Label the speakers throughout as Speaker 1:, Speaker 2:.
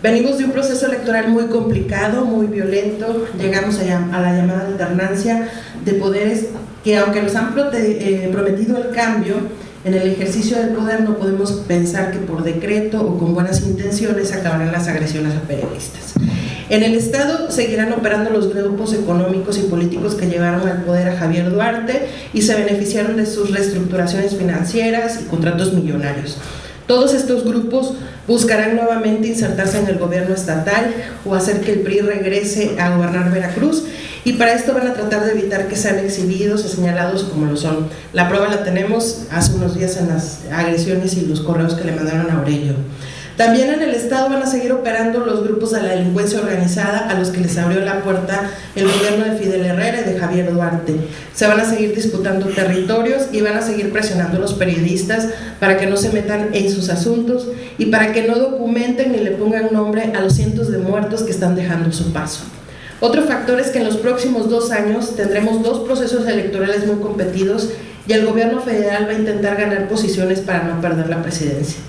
Speaker 1: Venimos de un proceso electoral muy complicado, muy violento, llegamos a la llamada alternancia de poderes que, aunque nos han prometido el cambio, en el ejercicio del poder no podemos pensar que por decreto o con buenas intenciones acabarán las agresiones a periodistas. En el Estado seguirán operando los grupos económicos y políticos que llevaron al poder a Javier Duarte y se beneficiaron de sus reestructuraciones financieras y contratos millonarios. Todos estos grupos buscarán nuevamente insertarse en el gobierno estatal o hacer que el PRI regrese a gobernar Veracruz, y para esto van a tratar de evitar que sean exhibidos o señalados como lo son. La prueba la tenemos hace unos días en las agresiones y los correos que le mandaron a Aurelio. También en el Estado van a seguir operando los grupos de la delincuencia organizada a los que les abrió la puerta el gobierno de Fidel Herrera y de Javier Duarte. Se van a seguir disputando territorios y van a seguir presionando a los periodistas para que no se metan en sus asuntos y para que no documenten ni le pongan nombre a los cientos de muertos que están dejando su paso. Otro factor es que en los próximos 2 años tendremos 2 procesos electorales muy competidos y el gobierno federal va a intentar ganar posiciones para no perder la presidencia.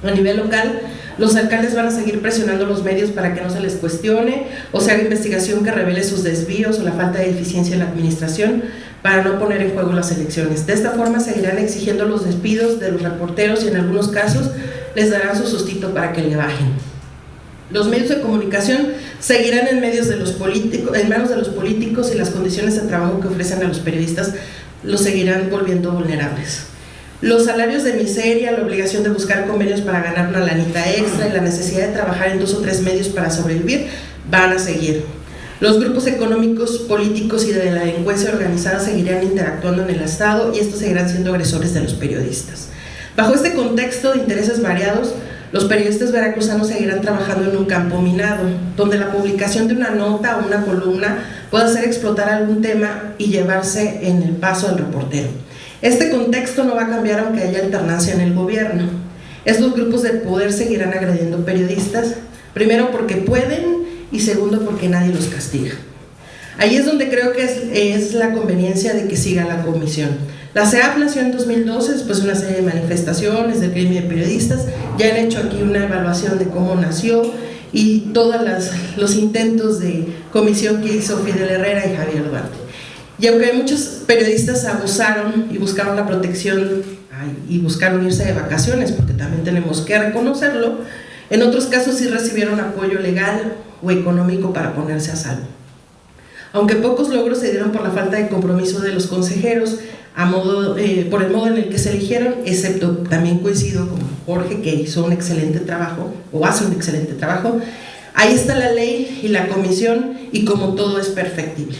Speaker 1: A nivel local, los alcaldes van a seguir presionando a los medios para que no se les cuestione o se haga investigación que revele sus desvíos o la falta de eficiencia en la administración para no poner en juego las elecciones. De esta forma seguirán exigiendo los despidos de los reporteros y en algunos casos les darán su sustito para que le bajen. Los medios de comunicación seguirán en manos de los políticos y las condiciones de trabajo que ofrecen a los periodistas los seguirán volviendo vulnerables. Los salarios de miseria, la obligación de buscar convenios para ganar una lanita extra y la necesidad de trabajar en 2 o 3 medios para sobrevivir van a seguir. Los grupos económicos, políticos y de la delincuencia organizada seguirán interactuando en el Estado y estos seguirán siendo agresores de los periodistas. Bajo este contexto de intereses variados, los periodistas veracruzanos seguirán trabajando en un campo minado, donde la publicación de una nota o una columna puede hacer explotar algún tema y llevarse en el paso al reportero. Este contexto no va a cambiar aunque haya alternancia en el gobierno. Estos grupos de poder seguirán agrediendo periodistas, primero porque pueden y segundo porque nadie los castiga. Ahí es donde creo que es la conveniencia de que siga la comisión. La CEAP nació en 2012 después de una serie de manifestaciones del gremio de periodistas. Ya han hecho aquí una evaluación de cómo nació y todos los intentos de comisión que hizo Fidel Herrera y Javier Duarte. Y aunque muchos periodistas abusaron y buscaron la protección y buscaron irse de vacaciones, porque también tenemos que reconocerlo, en otros casos sí recibieron apoyo legal o económico para ponerse a salvo. Aunque pocos logros se dieron por la falta de compromiso de los consejeros, por el modo en el que se eligieron, excepto también coincido con Jorge, que hizo un excelente trabajo, o hace un excelente trabajo. Ahí está la ley y la comisión, y como todo es perfectible.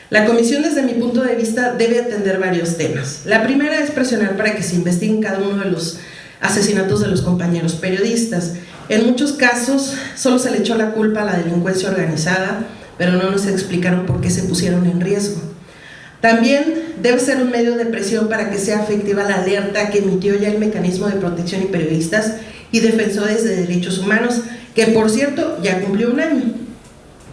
Speaker 1: La comisión, desde mi punto de vista, debe atender varios temas. La primera es presionar para que se investiguen cada uno de los asesinatos de los compañeros periodistas. En muchos casos solo se le echó la culpa a la delincuencia organizada, pero no nos explicaron por qué se pusieron en riesgo. También debe ser un medio de presión para que sea efectiva la alerta que emitió ya el Mecanismo de Protección y Periodistas y Defensores de Derechos Humanos, que por cierto ya cumplió 1 año.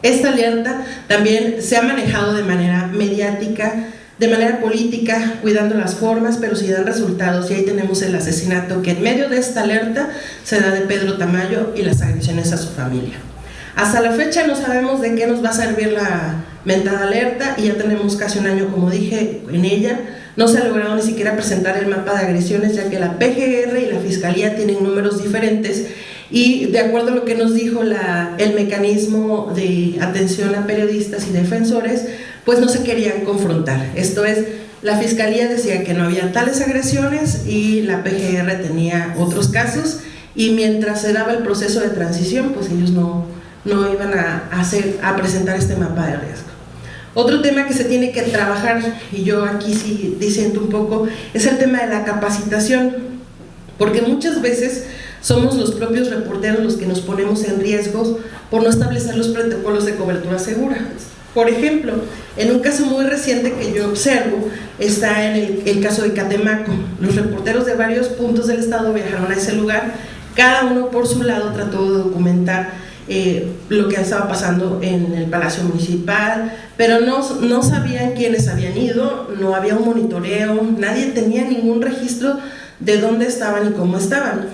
Speaker 1: Esta alerta también se ha manejado de manera mediática, de manera política, cuidando las formas, pero sí dan resultados, y ahí tenemos el asesinato que en medio de esta alerta se da de Pedro Tamayo y las agresiones a su familia. Hasta la fecha no sabemos de qué nos va a servir la mentada alerta y ya tenemos casi 1 año, como dije, en ella. No se ha logrado ni siquiera presentar el mapa de agresiones, ya que la PGR y la Fiscalía tienen números diferentes y de acuerdo a lo que nos dijo el mecanismo de atención a periodistas y defensores, pues no se querían confrontar. Esto es, la Fiscalía decía que no había tales agresiones y la PGR tenía otros casos, y mientras se daba el proceso de transición, pues ellos no iban a presentar este mapa de riesgo. Otro tema que se tiene que trabajar, y yo aquí sí disiento un poco, es el tema de la capacitación, porque muchas veces somos los propios reporteros los que nos ponemos en riesgos por no establecer los protocolos de cobertura segura. Por ejemplo, en un caso muy reciente que yo observo, está en el caso de Catemaco. Los reporteros de varios puntos del estado viajaron a ese lugar, cada uno por su lado trató de documentar lo que estaba pasando en el Palacio Municipal, pero no sabían quiénes habían ido, no había un monitoreo, nadie tenía ningún registro de dónde estaban y cómo estaban.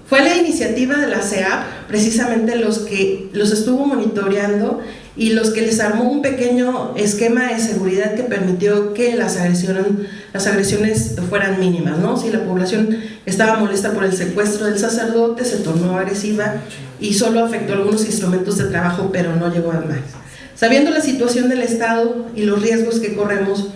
Speaker 1: Fue la iniciativa de la CEAP, precisamente los que los estuvo monitoreando y los que les armó un pequeño esquema de seguridad que permitió que las agresiones fueran mínimas, ¿no? Si la población estaba molesta por el secuestro del sacerdote, se tornó agresiva y solo afectó algunos instrumentos de trabajo, pero no llegó a más. Sabiendo la situación del Estado y los riesgos que corremos,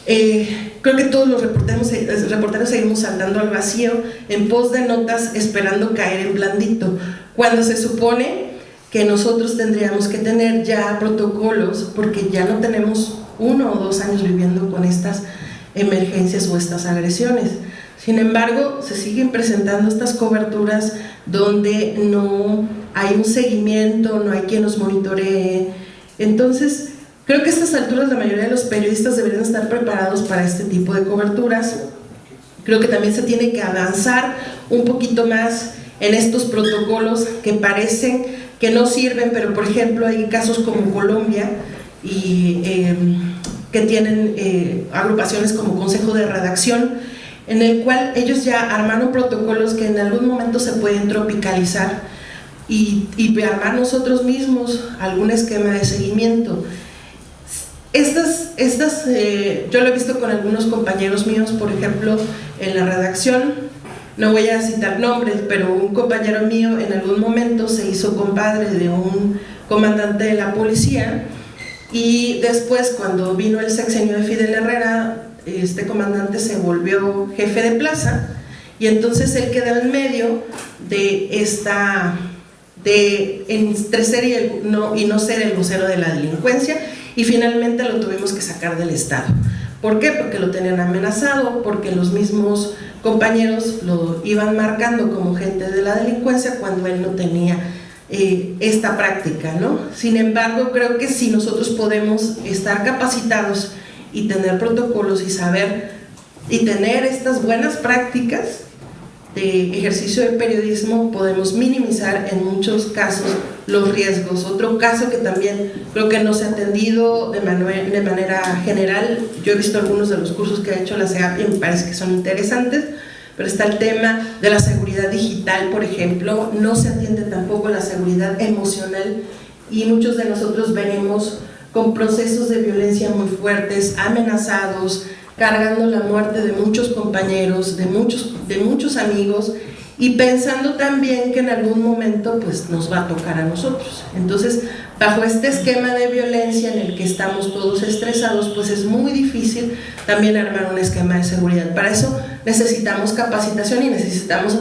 Speaker 1: creo que todos los reporteros seguimos saltando al vacío en pos de notas esperando caer en blandito, cuando se supone que nosotros tendríamos que tener ya protocolos, porque ya no tenemos 1 o 2 años viviendo con estas emergencias o estas agresiones. Sin embargo, se siguen presentando estas coberturas donde no hay un seguimiento, no hay quien nos monitoree. Entonces, creo que a estas alturas la mayoría de los periodistas deberían estar preparados para este tipo de coberturas. Creo que también se tiene que avanzar un poquito más en estos protocolos que parecen que no sirven, pero por ejemplo hay casos como Colombia y que tienen agrupaciones como Consejo de Redacción, en el cual ellos ya armaron protocolos que en algún momento se pueden tropicalizar y armar nosotros mismos algún esquema de seguimiento. Yo lo he visto con algunos compañeros míos, por ejemplo, en la redacción. No voy a citar nombres, pero un compañero mío en algún momento se hizo compadre de un comandante de la policía y después, cuando vino el sexenio de Fidel Herrera, este comandante se volvió jefe de plaza y entonces él quedó en medio de entre ser y no ser el vocero de la delincuencia, y finalmente lo tuvimos que sacar del Estado. ¿Por qué? Porque lo tenían amenazado, porque los mismos compañeros lo iban marcando como gente de la delincuencia cuando él no tenía esta práctica, ¿no? Sin embargo, creo que si nosotros podemos estar capacitados y tener protocolos y saber y tener estas buenas prácticas de ejercicio del periodismo, podemos minimizar en muchos casos los riesgos. Otro caso que también creo que no se ha atendido de manera general, yo he visto algunos de los cursos que ha hecho la CEAP y me parece que son interesantes, pero está el tema de la seguridad digital, por ejemplo. No se atiende tampoco la seguridad emocional y muchos de nosotros venimos con procesos de violencia muy fuertes, amenazados, cargando la muerte de muchos compañeros, de muchos amigos, y pensando también que en algún momento pues nos va a tocar a nosotros. Entonces, bajo este esquema de violencia en el que estamos todos estresados, pues es muy difícil también armar un esquema de seguridad. Para eso necesitamos capacitación y necesitamos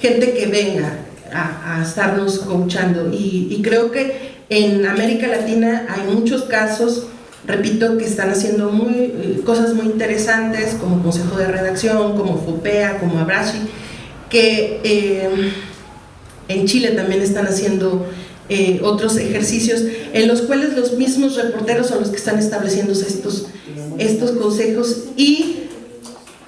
Speaker 1: gente que venga a estarnos coachando, y creo que en América Latina hay muchos casos, repito, que están haciendo cosas muy interesantes, como Consejo de Redacción, como FOPEA, como Abrashi, que en Chile también están haciendo otros ejercicios en los cuales los mismos reporteros son los que están estableciendo estos consejos, y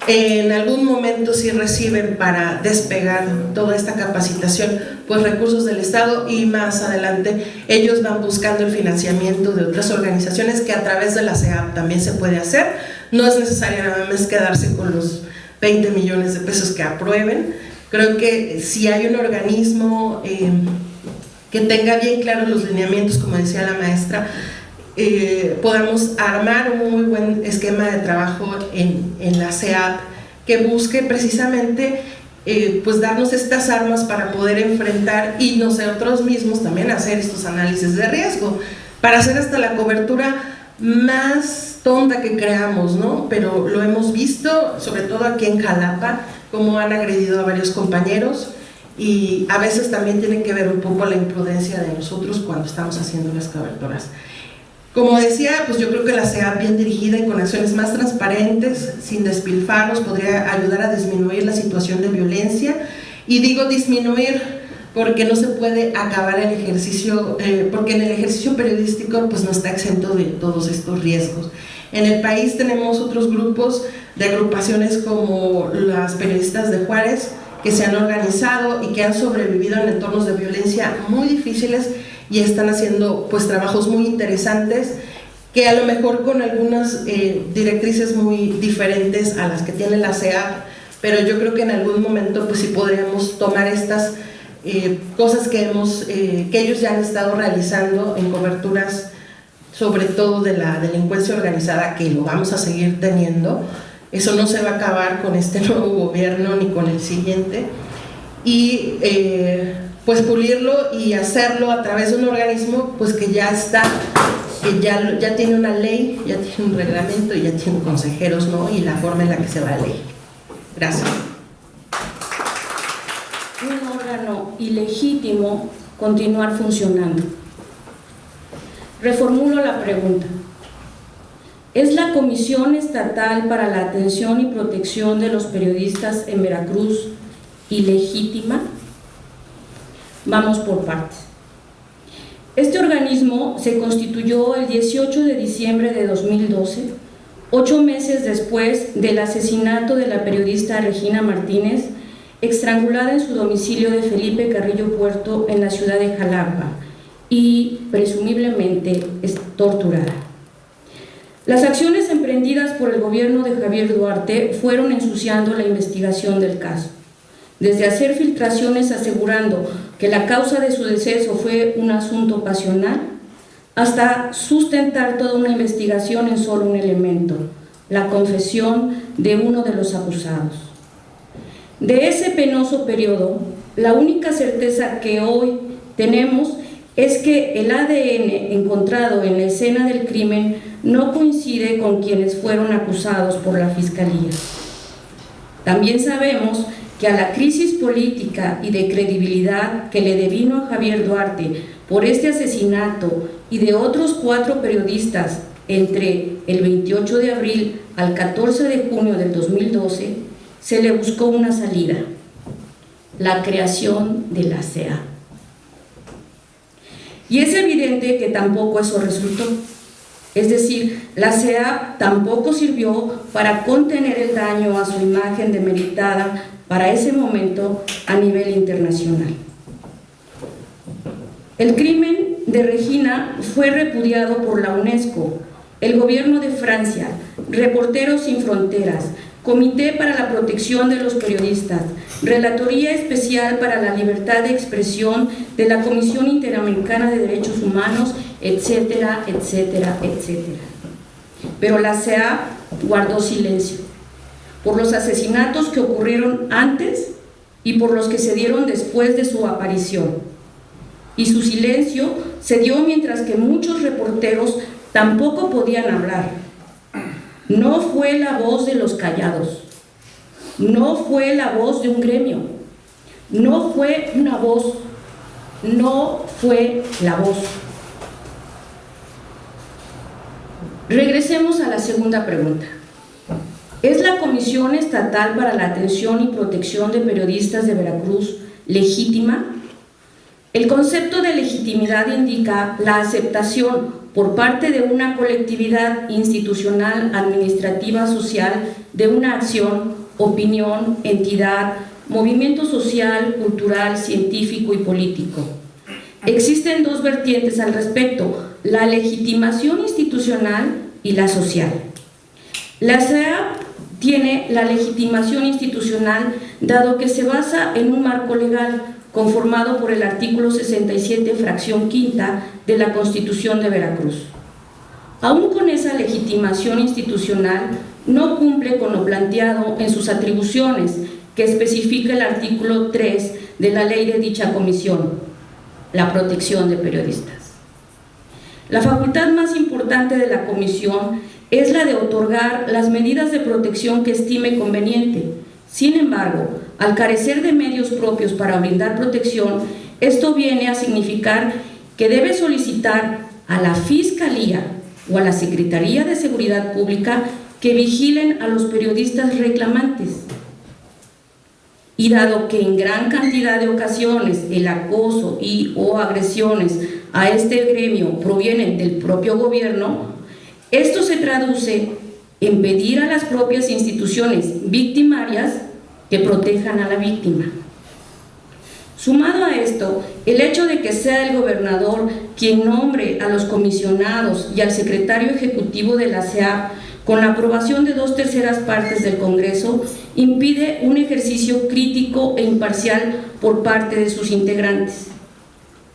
Speaker 1: en algún momento sí reciben, para despegar toda esta capacitación, pues recursos del Estado, y más adelante ellos van buscando el financiamiento de otras organizaciones que a través de la CEAP también se puede hacer. No es necesario nada más quedarse con los 20 millones de pesos que aprueben. Creo que si hay un organismo que tenga bien claros los lineamientos, como decía la maestra, podamos armar un muy buen esquema de trabajo en la CEAP, que busque precisamente pues darnos estas armas para poder enfrentar, y nosotros mismos también hacer estos análisis de riesgo, para hacer hasta la cobertura más tonta que creamos, ¿no? Pero lo hemos visto, sobre todo aquí en Jalapa, cómo han agredido a varios compañeros, y a veces también tiene que ver un poco la imprudencia de nosotros cuando estamos haciendo las coberturas. Como decía, pues yo creo que la CEAP bien dirigida y con acciones más transparentes, sin despilfarros, podría ayudar a disminuir la situación de violencia. Y digo disminuir porque no se puede acabar el ejercicio, porque en el ejercicio periodístico pues no está exento de todos estos riesgos. En el país tenemos otros grupos de agrupaciones como las periodistas de Juárez, que se han organizado y que han sobrevivido en entornos de violencia muy difíciles, y están haciendo pues trabajos muy interesantes, que a lo mejor con algunas directrices muy diferentes a las que tiene la CEAP, pero yo creo que en algún momento pues sí podríamos tomar estas cosas que ellos ya han estado realizando en coberturas, sobre todo de la delincuencia organizada, que lo vamos a seguir teniendo. Eso no se va a acabar con este nuevo gobierno ni con el siguiente, y pues pulirlo y hacerlo a través de un organismo pues que ya está, que ya tiene una ley, ya tiene un reglamento y ya tiene consejeros, ¿no? Y la forma en la que se va a leer. Gracias.
Speaker 2: Un órgano ilegítimo continuar funcionando. Reformulo la pregunta. ¿Es la Comisión Estatal para la Atención y Protección de los Periodistas en Veracruz ilegítima? Vamos por partes. Este organismo se constituyó el 18 de diciembre de 2012, 8 meses después del asesinato de la periodista Regina Martínez, estrangulada en su domicilio de Felipe Carrillo Puerto en la ciudad de Jalapa y presumiblemente torturada. Las acciones emprendidas por el gobierno de Javier Duarte fueron ensuciando la investigación del caso, desde hacer filtraciones asegurando que la causa de su deceso fue un asunto pasional, hasta sustentar toda una investigación en solo un elemento, la confesión de uno de los acusados. De ese penoso periodo, la única certeza que hoy tenemos es que el ADN encontrado en la escena del crimen no coincide con quienes fueron acusados por la Fiscalía. También sabemos que a la crisis política y de credibilidad que le devino a Javier Duarte por este asesinato y de otros 4 periodistas entre el 28 de abril al 14 de junio del 2012, se le buscó una salida: la creación de la CEA. Y es evidente que tampoco eso resultó. Es decir, la CEA tampoco sirvió para contener el daño a su imagen demeritada para ese momento a nivel internacional. El crimen de Regina fue repudiado por la UNESCO, el gobierno de Francia, Reporteros Sin Fronteras, Comité para la Protección de los Periodistas, Relatoría Especial para la Libertad de Expresión de la Comisión Interamericana de Derechos Humanos, etcétera, etcétera, etcétera. Pero la CEA guardó silencio por los asesinatos que ocurrieron antes y por los que se dieron después de su aparición. Y su silencio se dio mientras que muchos reporteros tampoco podían hablar. No fue la voz de los callados, no fue la voz de un gremio, no fue una voz, no fue la voz. Regresemos a la segunda pregunta. ¿Es la Comisión Estatal para la Atención y Protección de Periodistas de Veracruz legítima? El concepto de legitimidad indica la aceptación por parte de una colectividad institucional, administrativa, social, de una acción, opinión, entidad, movimiento social, cultural, científico y político. Existen 2 vertientes al respecto: la legitimación institucional y la social. La CEA tiene la legitimación institucional dado que se basa en un marco legal conformado por el artículo 67, fracción quinta de la Constitución de Veracruz. Aún con esa legitimación institucional, no cumple con lo planteado en sus atribuciones que especifica el artículo 3 de la ley de dicha comisión, la protección de periodistas. La facultad más importante de la comisión es la de otorgar las medidas de protección que estime conveniente. Sin embargo, al carecer de medios propios para brindar protección, esto viene a significar que debe solicitar a la Fiscalía o a la Secretaría de Seguridad Pública que vigilen a los periodistas reclamantes. Y dado que en gran cantidad de ocasiones el acoso y o agresiones a este gremio provienen del propio gobierno, esto se traduce en pedir a las propias instituciones victimarias que protejan a la víctima. Sumado a esto, el hecho de que sea el gobernador quien nombre a los comisionados y al secretario ejecutivo de la CEA con la aprobación de 2/3 partes del Congreso, impide un ejercicio crítico e imparcial por parte de sus integrantes.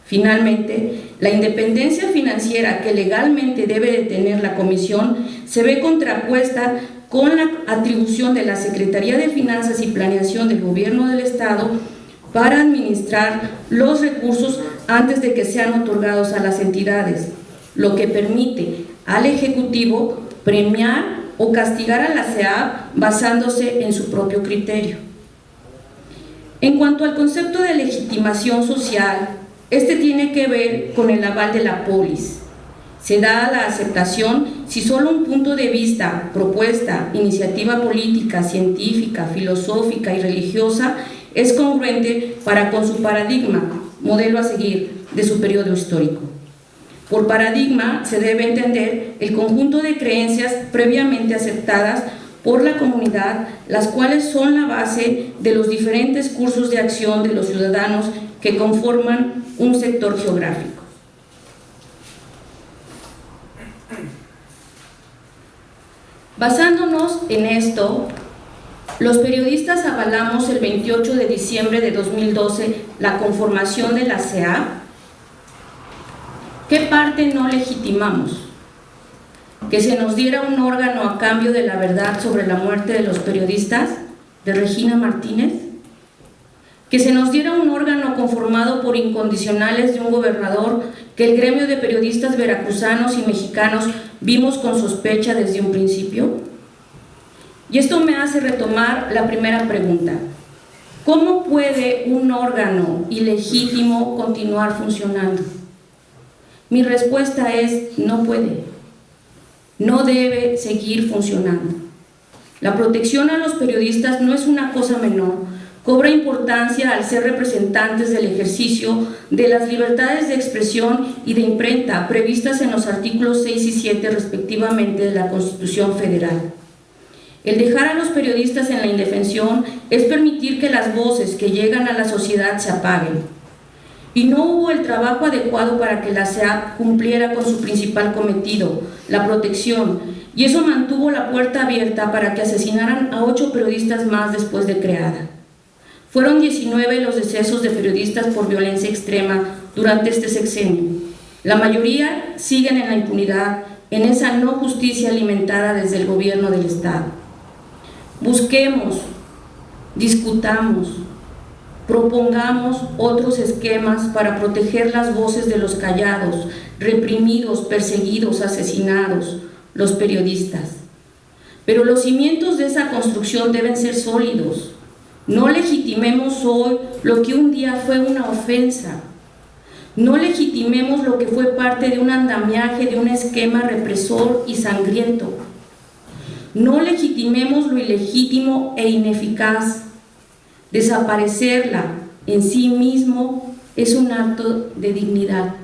Speaker 2: Finalmente, la independencia financiera que legalmente debe de tener la Comisión se ve contrapuesta con la atribución de la Secretaría de Finanzas y Planeación del Gobierno del Estado para administrar los recursos antes de que sean otorgados a las entidades, lo que permite al Ejecutivo premiar o castigar a la SEAP basándose en su propio criterio. En cuanto al concepto de legitimación social, este tiene que ver con el aval de la polis. Se da la aceptación si solo un punto de vista, propuesta, iniciativa política, científica, filosófica y religiosa es congruente para con su paradigma, modelo a seguir de su periodo histórico. Por paradigma se debe entender el conjunto de creencias previamente aceptadas por la comunidad, las cuales son la base de los diferentes cursos de acción de los ciudadanos que conforman un sector geográfico. Basándonos en esto, los periodistas avalamos el 28 de diciembre de 2012 la conformación de la SEAP. ¿Qué parte no legitimamos? ¿Que se nos diera un órgano a cambio de la verdad sobre la muerte de los periodistas, de Regina Martínez? ¿Que se nos diera un órgano conformado por incondicionales de un gobernador que el gremio de periodistas veracruzanos y mexicanos vimos con sospecha desde un principio? Y esto me hace retomar la primera pregunta. ¿Cómo puede un órgano ilegítimo continuar funcionando? Mi respuesta es: no puede. No debe seguir funcionando. La protección a los periodistas no es una cosa menor, cobra importancia al ser representantes del ejercicio de las libertades de expresión y de imprenta previstas en los artículos 6 y 7 respectivamente de la Constitución Federal. El dejar a los periodistas en la indefensión es permitir que las voces que llegan a la sociedad se apaguen. Y no hubo el trabajo adecuado para que la SEAP cumpliera con su principal cometido, la protección, y eso mantuvo la puerta abierta para que asesinaran a 8 periodistas más después de creada. Fueron 19 los decesos de periodistas por violencia extrema durante este sexenio. La mayoría siguen en la impunidad, en esa no justicia alimentada desde el gobierno del Estado. Busquemos, discutamos, propongamos otros esquemas para proteger las voces de los callados, reprimidos, perseguidos, asesinados, los periodistas. Pero los cimientos de esa construcción deben ser sólidos. No legitimemos hoy lo que un día fue una ofensa. No legitimemos lo que fue parte de un andamiaje, de un esquema represor y sangriento. No legitimemos lo ilegítimo e ineficaz. Desaparecerla en sí mismo es un acto de dignidad.